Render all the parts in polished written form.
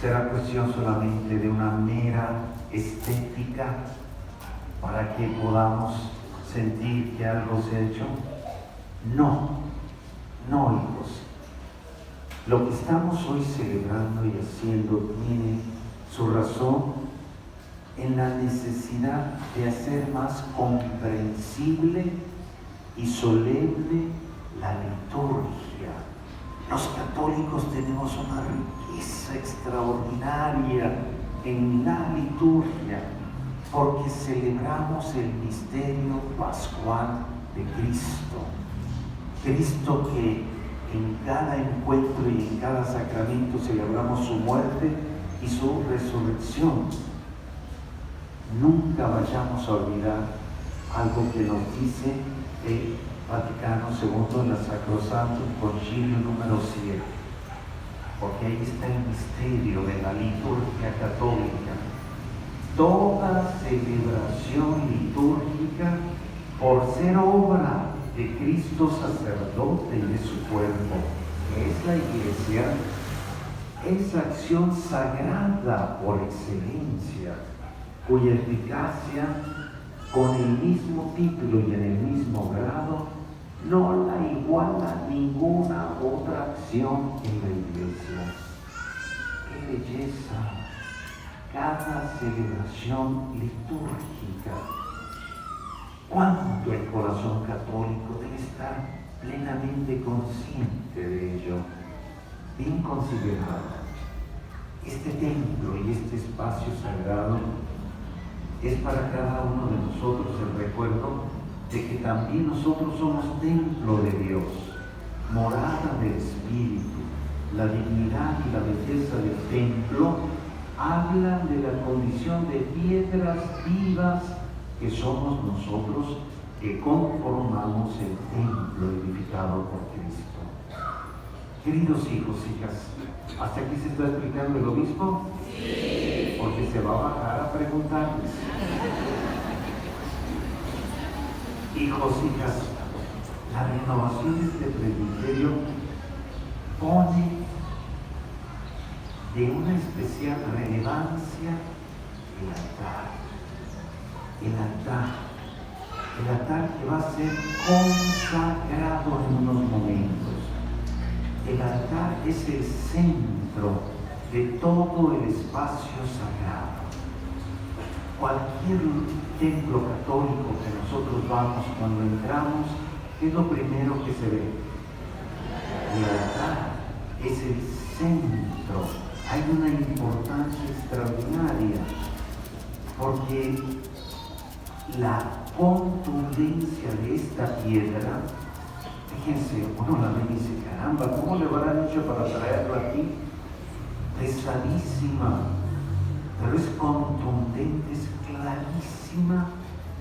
¿Será cuestión solamente de una mera estética para que podamos sentir que algo se ha hecho? No, no, hijos. Lo que estamos hoy celebrando y haciendo tiene su razón en la necesidad de hacer más comprensible y solemne la liturgia. Los católicos tenemos una riqueza extraordinaria en la liturgia porque celebramos el misterio pascual de Cristo. Cristo que en cada encuentro y en cada sacramento celebramos su muerte y su resurrección. Nunca vayamos a olvidar algo que nos dice el Vaticano II en la Sacrosanto Concilio número 7, porque ahí está el misterio de la liturgia católica. Toda celebración litúrgica, por ser obra de Cristo sacerdote y de su cuerpo, que es la Iglesia, es acción sagrada por excelencia, cuya eficacia, con el mismo título y en el mismo grado, no la iguala ninguna otra acción en la Iglesia. ¡Qué belleza! Cada celebración litúrgica. ¿Cuánto el corazón católico debe estar plenamente consciente de ello? Bien considerado. Este templo y este espacio sagrado es para cada uno de nosotros el recuerdo de que también nosotros somos templo de Dios, morada del Espíritu. La dignidad y la belleza del templo hablan de la condición de piedras vivas que somos nosotros, que conformamos el templo edificado por Cristo. Queridos hijos, hijas, ¿hasta aquí se está explicando el obispo? Sí. Porque se va a bajar a preguntarles. Hijos, hijas, la renovación de este presbiterio pone de una especial relevancia el altar. El altar que va a ser consagrado en unos momentos. El altar es el centro de todo el espacio sagrado. Cualquier templo católico que nosotros vamos, cuando entramos, ¿qué es lo primero que se ve? El altar es el centro. Hay una importancia extraordinaria porque la contundencia de esta piedra, fíjense, uno la ve y dice, caramba, ¿cómo le habrán hecho para traerlo aquí? Pesadísima, pero es contundente, es clarísima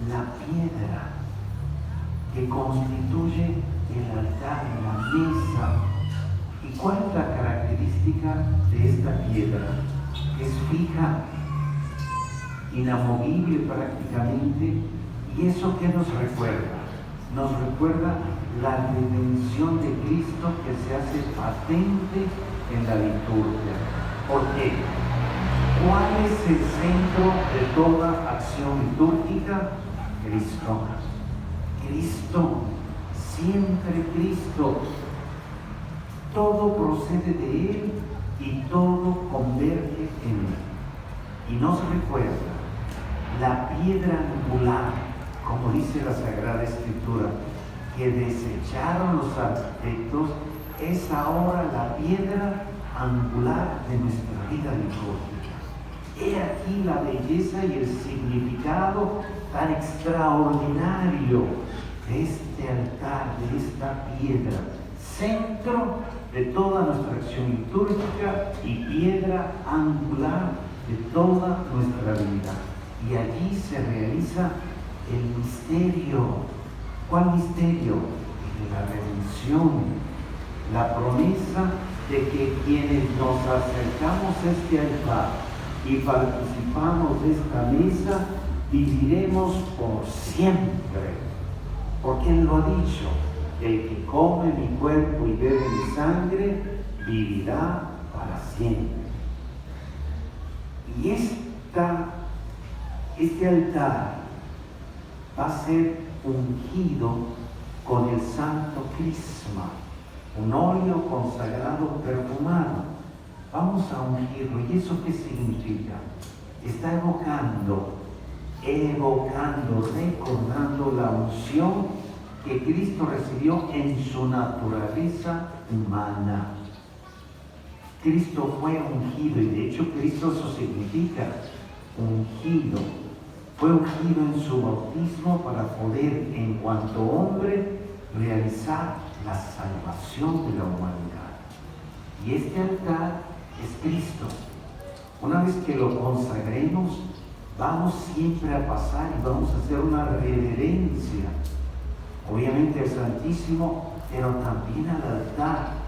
la piedra que constituye el altar, la mesa. ¿Y cuál es la característica de esta piedra? Es fija, inamovible prácticamente. ¿Y eso qué nos recuerda? Nos recuerda la redención de Cristo que se hace patente en la liturgia. ¿Por qué? ¿Cuál es el centro de toda acción litúrgica? Cristo. Cristo, siempre Cristo. Todo procede de Él y todo converge en Él. Y nos recuerda la piedra angular, como dice la Sagrada Escritura, que desecharon los arquitectos, es ahora la piedra angular de nuestra vida litúrgica. He aquí la belleza y el significado tan extraordinario de este altar, de esta piedra, centro de toda nuestra acción litúrgica y piedra angular de toda nuestra vida. Y allí se realiza el misterio. ¿Cuál misterio? El de la redención, la promesa de que quienes nos acercamos a este altar y participamos de esta mesa, viviremos por siempre. Porque Él lo ha dicho, el que come mi cuerpo y bebe mi sangre, vivirá para siempre. Y este altar va a ser ungido con el santo crisma, un óleo consagrado perfumado. Vamos a ungirlo. ¿Y eso qué significa? Está evocando, recordando la unción que Cristo recibió en su naturaleza humana. Cristo fue ungido, y de hecho Cristo eso significa ungido. Fue ungido en su bautismo para poder, en cuanto hombre, realizar la salvación de la humanidad. Y este altar es Cristo. Una vez que lo consagremos, vamos siempre a pasar y vamos a hacer una reverencia, obviamente al Santísimo, pero también al altar.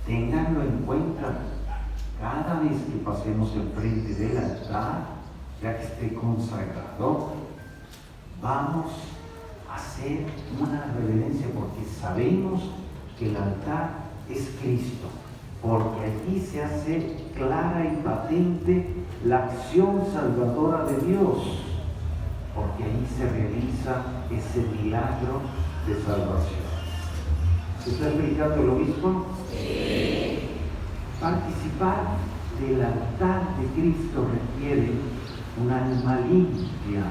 Ténganlo en cuenta, cada vez que pasemos enfrente del altar, ya que esté consagrado, vamos a hacer una reverencia, porque sabemos que el altar es Cristo, porque aquí se hace clara y patente la acción salvadora de Dios, porque ahí se realiza ese milagro de salvación. ¿Se está explicando el obispo? Sí. Participar del altar de Cristo requiere un alma limpia.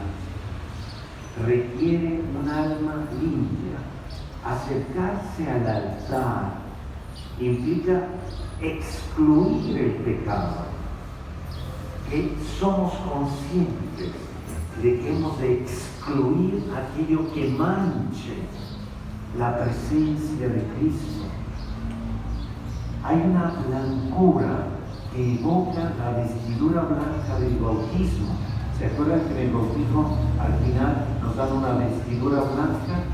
Requiere un alma limpia. Acercarse al altar implica excluir el pecado, que somos conscientes de que hemos de excluir aquello que manche la presencia de Cristo. Hay una blancura que evoca la vestidura blanca del bautismo. ¿Se acuerdan que en el bautismo al final nos dan una vestidura blanca?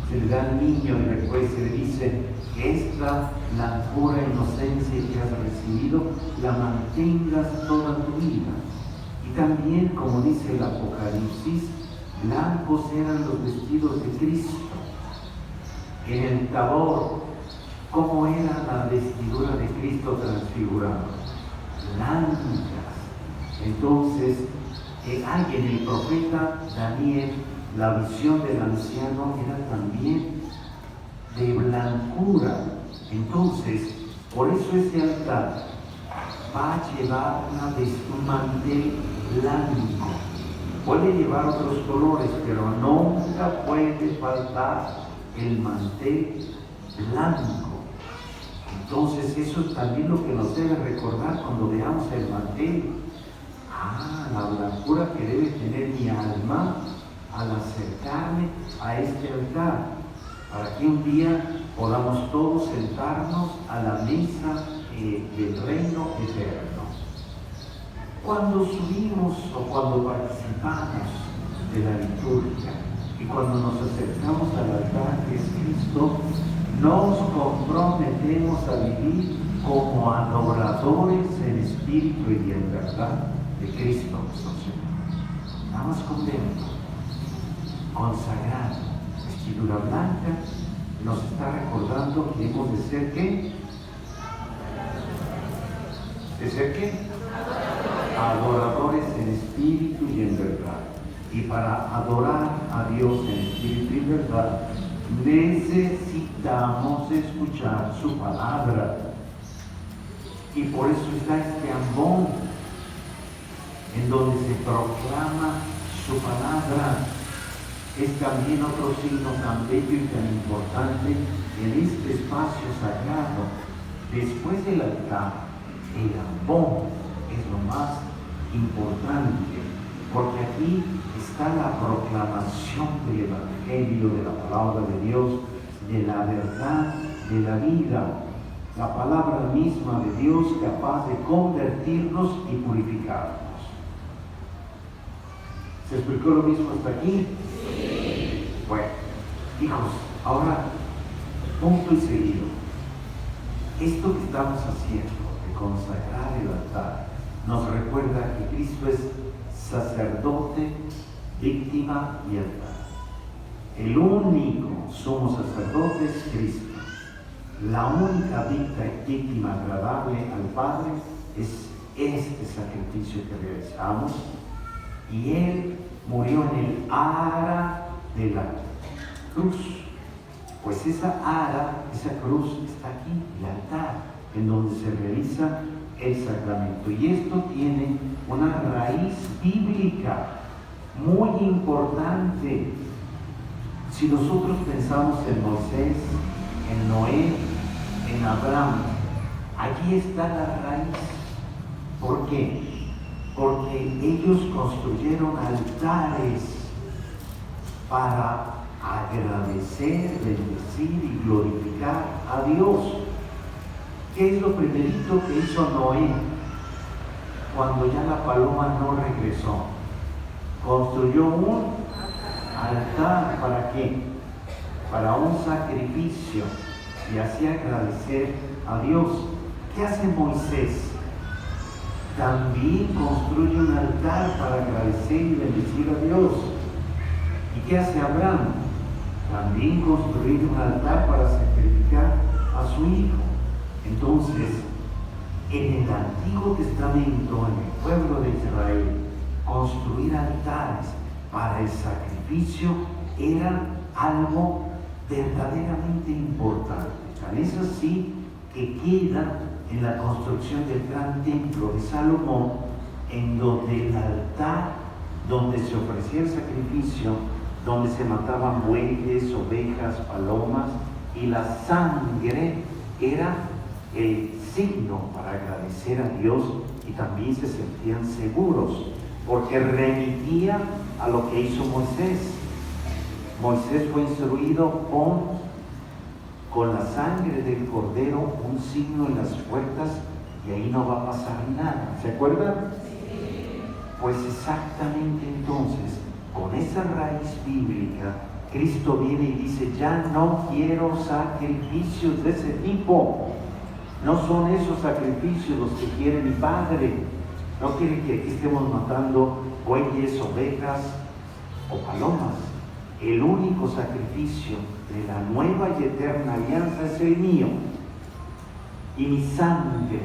Se le da al niño y después se le dice que esta blancura e inocencia que has recibido la mantengas toda tu vida. Y también, como dice el Apocalipsis, blancos eran los vestidos de Cristo. En el Tabor, ¿cómo era la vestidura de Cristo transfigurado? Blancas. Entonces, hay en el profeta Daniel, la visión del anciano era también de blancura. Entonces, por eso ese altar va a llevar un mantel blanco. Puede llevar otros colores, pero nunca puede faltar el mantel blanco. Entonces, eso es también lo que nos debe recordar cuando veamos el mantel. La blancura que debe tener mi alma al acercarme a este altar, para que un día podamos todos sentarnos a la mesa del reino eterno. Cuando subimos o cuando participamos de la liturgia y cuando nos acercamos al altar que es Cristo, nos comprometemos a vivir como adoradores en espíritu y en verdad de Cristo nuestro Señor. Estamos contentos, consagrado, vestidura blanca, nos está recordando que hemos de ser ¿qué? ¿De ser qué? Adoradores en espíritu y en verdad. Y para adorar a Dios en espíritu y verdad, necesitamos escuchar su palabra. Y por eso está este ambón, en donde se proclama su palabra. Es también otro signo tan bello y tan importante en este espacio sagrado. Después del altar, el ambón es lo más importante, porque aquí está la proclamación del Evangelio, de la palabra de Dios, de la verdad, de la vida, la palabra misma de Dios capaz de convertirnos y purificarnos. ¿Se explicó lo mismo hasta aquí? Sí. Bueno, hijos, ahora, punto y seguido. Esto que estamos haciendo, de consagrar el altar, nos recuerda que Cristo es sacerdote, víctima y altar. El único sumo sacerdote es Cristo. La única víctima agradable al Padre es este sacrificio que realizamos, y Él murió en el ara de la cruz. Pues esa ara, esa cruz está aquí, el altar, en donde se realiza el sacramento. Y esto tiene una raíz bíblica muy importante. Si nosotros pensamos en Moisés, en Noé, en Abraham, allí está la raíz. ¿Por qué? Porque ellos construyeron altares para agradecer, bendecir y glorificar a Dios. ¿Qué es lo primerito que hizo Noé cuando ya la paloma no regresó? Construyó un altar. ¿Para qué? Para un sacrificio, y así agradecer a Dios. ¿Qué hace Moisés? También construye un altar para agradecer y bendecir a Dios. ¿Y qué hace Abraham? También construir un altar para sacrificar a su hijo. Entonces, en el Antiguo Testamento, en el pueblo de Israel, construir altares para el sacrificio era algo verdaderamente importante. Tan es así que queda en la construcción del gran templo de Salomón, en donde el altar, donde se ofrecía el sacrificio, donde se mataban bueyes, ovejas, palomas, y la sangre era el signo para agradecer a Dios, y también se sentían seguros, porque remitía a lo que hizo Moisés. Moisés fue instruido con la sangre del cordero, un signo en las puertas, y ahí no va a pasar nada. ¿Se acuerdan? Sí. Pues exactamente entonces, con esa raíz bíblica, Cristo viene y dice: ya no quiero sacrificios de ese tipo. No son esos sacrificios los que quiere mi Padre. No quiere que aquí estemos matando bueyes, ovejas o palomas. El único sacrificio de la nueva y eterna alianza es el mío. Y mi sangre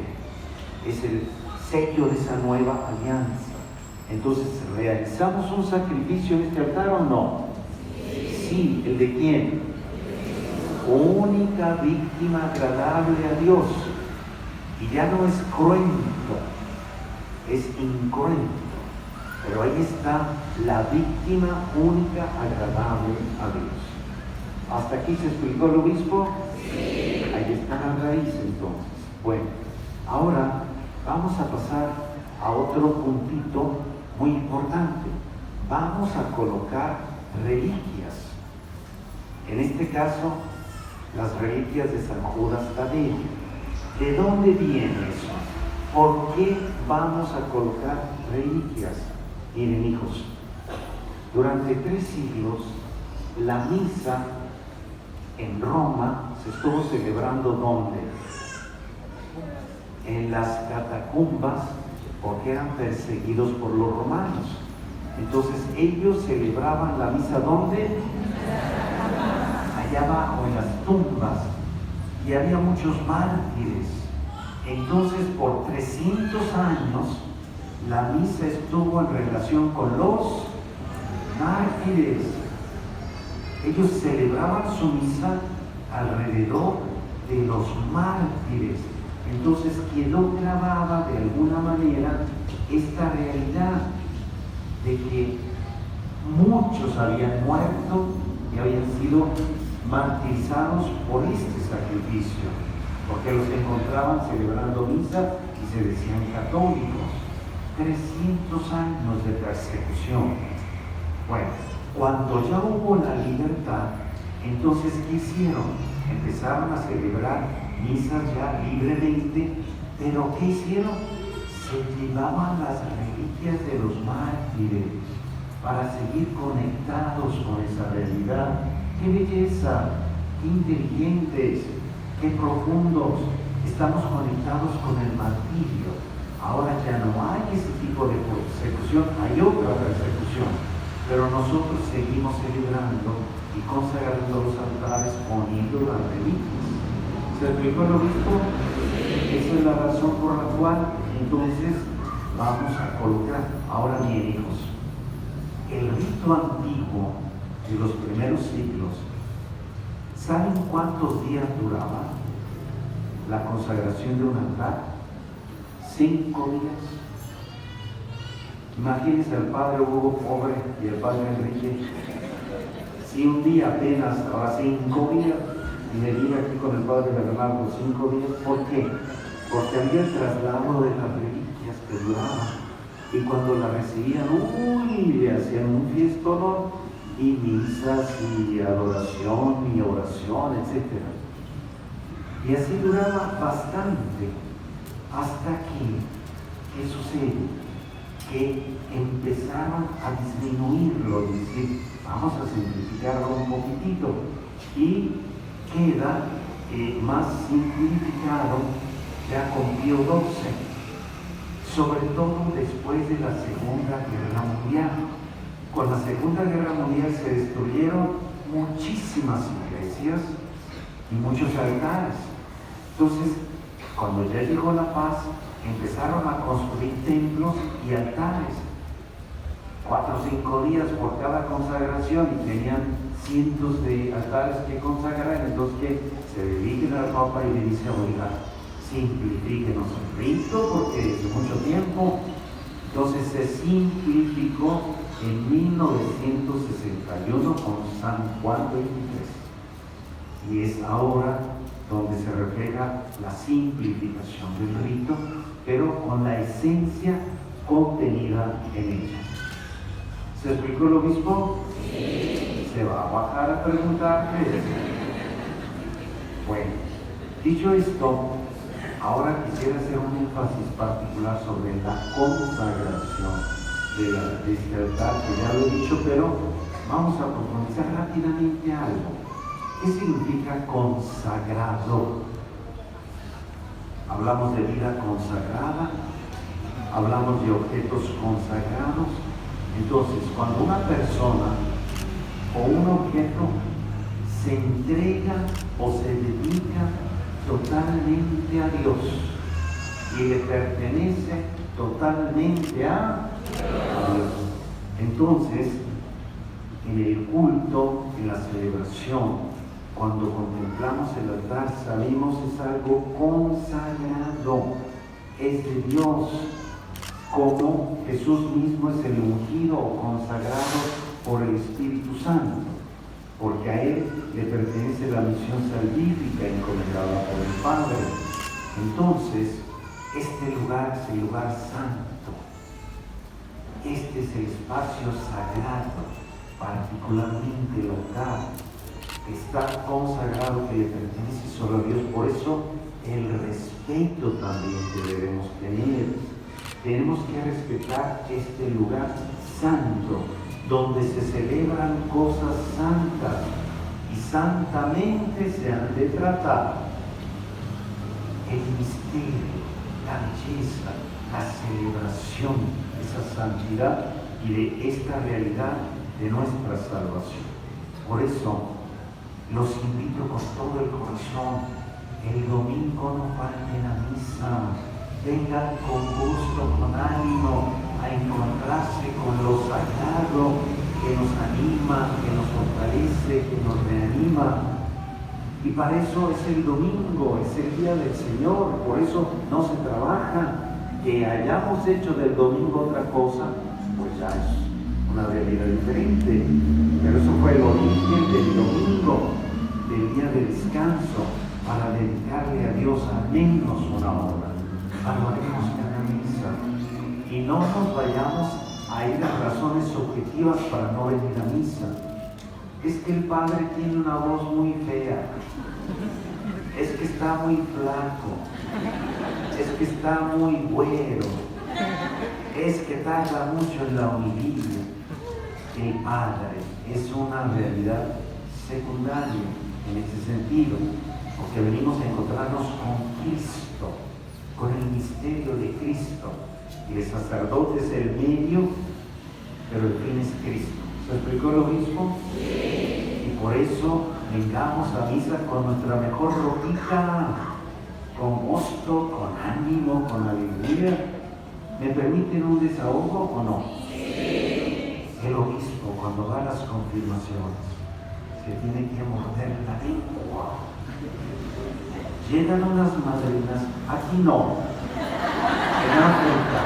es el sello de esa nueva alianza. Entonces, ¿realizamos un sacrificio en este altar o no? Sí. ¿El de quién? Única víctima agradable a Dios. Y ya no es cruento, es incruento. Pero ahí está la víctima única agradable a Dios. ¿Hasta aquí se explicó el obispo? Sí. Ahí está la raíz entonces. Bueno, ahora vamos a pasar a otro puntito muy importante. Vamos a colocar reliquias. En este caso, las reliquias de San Judas Tadeo. ¿De dónde viene eso? ¿Por qué vamos a colocar reliquias? Miren, hijos, durante 3 siglos la misa en Roma se estuvo celebrando ¿dónde? En las catacumbas, porque eran perseguidos por los romanos. Entonces ellos celebraban la misa ¿dónde? Allá abajo, en las tumbas, y había muchos mártires. Entonces por 300 años la misa estuvo en relación con los mártires. Ellos celebraban su misa alrededor de los mártires. Entonces quedó grabada de alguna manera esta realidad de que muchos habían muerto y habían sido martirizados por este sacrificio, porque los encontraban celebrando misa y se decían católicos. 300 años de persecución. Bueno, cuando ya hubo la libertad, entonces ¿qué hicieron? Empezaron a celebrar misas ya libremente, pero ¿qué hicieron? Se llevaban las reliquias de los mártires para seguir conectados con esa realidad. ¡Qué belleza! ¡Qué inteligentes! ¡Qué profundos! Estamos conectados con el martirio. Ahora ya no hay ese tipo de persecución, hay otra persecución, pero nosotros seguimos celebrando y consagrando los altares, poniendo las reliquias. ¿Se explicó el obispo? Esa es la razón por la cual Entonces vamos a colocar, ahora bien, hijos, el rito antiguo de los primeros siglos, ¿saben cuántos días duraba la consagración de un altar? 5 días. Imagínense al padre Hugo pobre y el padre Enrique, si un día apenas, ahora 5 días, y venir aquí con el padre Bernardo 5 días, ¿por qué? Porque había el traslado de las reliquias que duraban, y cuando la recibían, le hacían un fiestón, y misas, y adoración, y oración, etc. Y así duraba bastante, hasta que, ¿qué sucede? Que empezaron a disminuirlo, es decir, vamos a simplificarlo un poquitito, y queda más simplificado ya con Pío XII, sobre todo después de la Segunda Guerra Mundial. Con la Segunda Guerra Mundial se destruyeron muchísimas iglesias y muchos altares. Entonces, cuando ya llegó la paz, empezaron a construir templos y altares, 4 o 5 días por cada consagración, y tenían cientos de altares que consagrar. Entonces que se dediquen al Papa y le dice: oiga, simplifíquenos el rito porque es mucho tiempo. Entonces se simplificó en 1961 con San Juan XXIII, y es ahora donde se refleja la simplificación del rito, pero con la esencia contenida en ella. ¿Se explicó el obispo? Sí. Se va a bajar a preguntarle. Bueno, dicho esto, ahora quisiera hacer un énfasis particular sobre la consagración de este altar, que ya lo he dicho, pero vamos a profundizar rápidamente algo. ¿Qué significa consagrado? Hablamos de vida consagrada, hablamos de objetos consagrados. Entonces, cuando una persona o un objeto se entrega o se dedica totalmente a Dios y le pertenece totalmente a Dios, entonces, en el culto, en la celebración, cuando contemplamos el altar, sabemos es algo consagrado, es de Dios, como Jesús mismo es el ungido o consagrado por el Espíritu Santo, porque a Él le pertenece la misión salvífica encomendada por el Padre. Entonces, este lugar es el lugar santo, este es el espacio sagrado, particularmente el altar. Está consagrado, que le pertenece solo a Dios. Por eso el respeto también que debemos tener. Tenemos que respetar este lugar santo, donde se celebran cosas santas y santamente se han de tratar. El misterio, la belleza, la celebración de esa santidad y de esta realidad de nuestra salvación. Por eso, los invito con todo el corazón: el domingo no falten a misa, vengan con gusto, con ánimo, a encontrarse con lo sagrado que nos anima, que nos fortalece, que nos reanima. Y para eso es el domingo, es el día del Señor, por eso no se trabaja. Que hayamos hecho del domingo otra cosa, pues ya es una realidad diferente, pero eso fue el origen del domingo, del día de descanso, para dedicarle a Dios al menos una hora. Valoremos cada misa y no nos vayamos a ir a razones objetivas para no venir a misa. Es que el padre tiene una voz muy fea, es que está muy flaco, es que está muy güero, es que tarda mucho en la homilía. El Padre es una realidad secundaria en ese sentido, porque venimos a encontrarnos con Cristo, con el misterio de Cristo, y el sacerdote es el medio, pero el fin es Cristo. ¿Se explicó lo mismo? Sí. Y por eso vengamos a misa con nuestra mejor ropita, con gusto, con ánimo, con alegría. ¿Me permiten un desahogo o no? El obispo, cuando va a las confirmaciones, se tiene que morder la lengua. Llegan unas madrinas, aquí no, en África.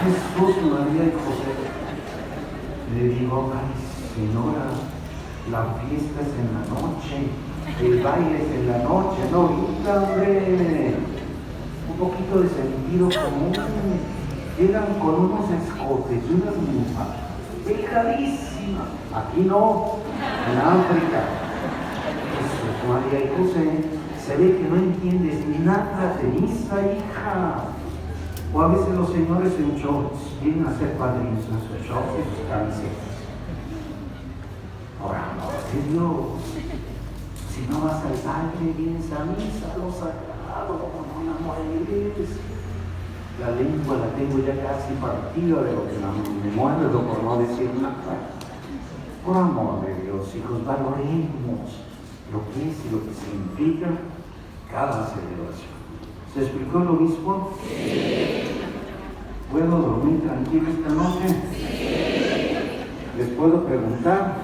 Jesús, María y José. Le digo, ay señora, la fiesta es en la noche, el baile es en la noche, no ahorita, hombre. Un poquito de sentido común. Llegan con unos escotes y unas ninfas delgadísimas. Aquí no, en África. Jesús, María y José, se ve que no entiendes ni nada de misa, hija. O a veces los señores en shorts vienen a ser padrinos en sus shorts y sus camisetas. Oramos de Dios. Si no vas al baile, vienes a misa, lo sagrado, como un amor de iglesia. La lengua la tengo ya casi partida de lo que me muerdo, por no decir nada. Por amor de Dios, hijos, valoremos lo que es y lo que significa cada celebración. ¿Se explicó el obispo? Sí. ¿Puedo dormir tranquilo esta noche? Sí. ¿Les puedo preguntar?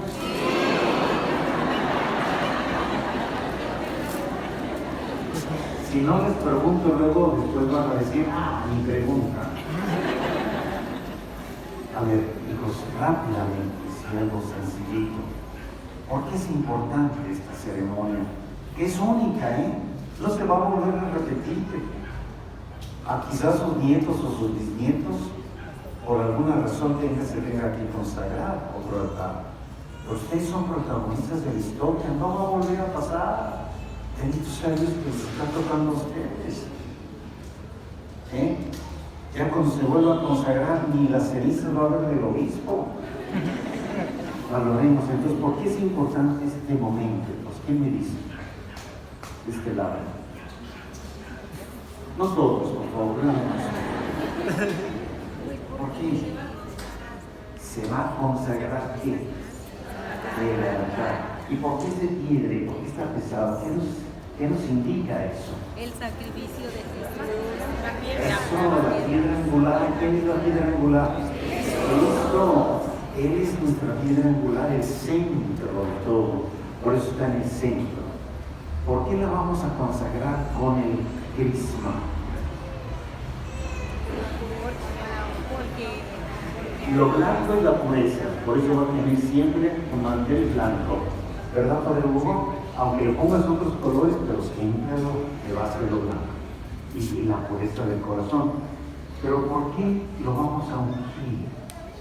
Si no les pregunto luego, después van a decir, mi pregunta. A ver, hijos, rápidamente, si algo sencillito. ¿Por qué es importante esta ceremonia? Que es única, no se va a volver a repetir. Quizás sus nietos o sus bisnietos, por alguna razón se tenga que consagrar otro altar. Pero ustedes son protagonistas de la historia, no va a volver a pasar. Bendito sea Dios que les está tocando a ustedes. Ya cuando se vuelva a consagrar, ni las cenizas va a haber del obispo. Valoremos entonces, ¿por qué es importante este momento? Pues, ¿qué me dicen? De este lado. Nosotros, por favor, ¿por qué se va a consagrar qué? El altar. ¿Y por qué se piedre? ¿Por qué está pesado? ¿Qué nos indica eso? El sacrificio de Jesús. La piedra angular. ¿Qué es la piedra angular? Cristo. Él es nuestra piedra angular, el centro de todo. Por eso está en el centro. ¿Por qué la vamos a consagrar con el crisma? Lo blanco es la pureza, por eso va a tener siempre un mantel blanco. ¿Verdad, Padre Hugo? Aunque le pongas otros colores, pero siempre le va a ser lo blanco. Y la pureza del corazón. Pero ¿por qué lo vamos a ungir?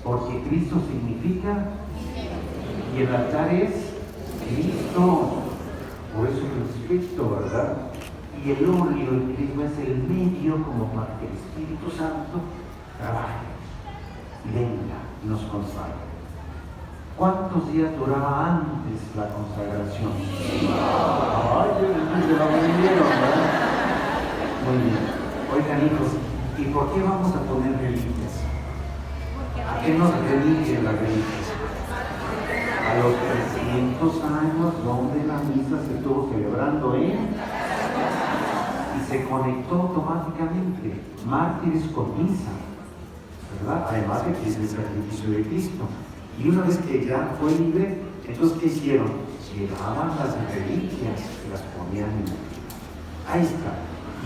Porque Cristo significa y el altar es Cristo. Por eso es Cristo, ¿verdad? Y el óleo, el crisma, es el medio como para que el Espíritu Santo trabaje y venga y nos consagre. ¿Cuántos días duraba antes la consagración? ¡Ay, se lo vendieron, ¿verdad? Muy bien. Oigan, hijos, ¿y por qué vamos a poner reliquias? ¿A qué nos reliquian las reliquias? A los 300 años donde la misa se estuvo celebrando y se conectó automáticamente. Mártires con misa, ¿verdad? Además de que es el sacrificio de Cristo. Y una vez que ya fue libre, entonces ¿qué hicieron? Llevaban las reliquias y las ponían en la vida. Ahí está.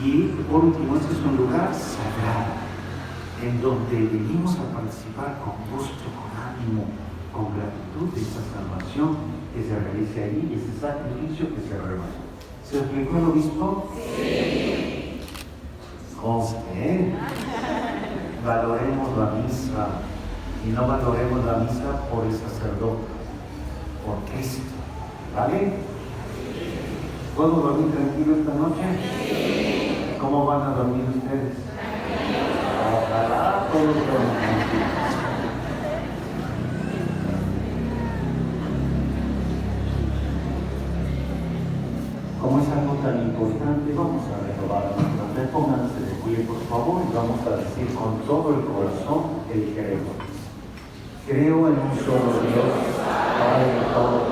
Y por último, este es un lugar sagrado, en donde venimos a participar con gusto, con ánimo, con gratitud de esa salvación que se realiza ahí, ese sacrificio que se realiza. ¿Se explicó el obispo? Sí. José, valoremos la misa y no valoremos la misa por el sacerdote, por Cristo. ¿Vale? ¿Puedo dormir tranquilo esta noche? ¿Cómo van a dormir ustedes? Ojalá todos duerman tranquilos. Como es algo tan importante, vamos a renovar nuestra fe. Pónganse de pie, por favor, y vamos a decir con todo el corazón el credo. Creo en un solo Dios, Padre todo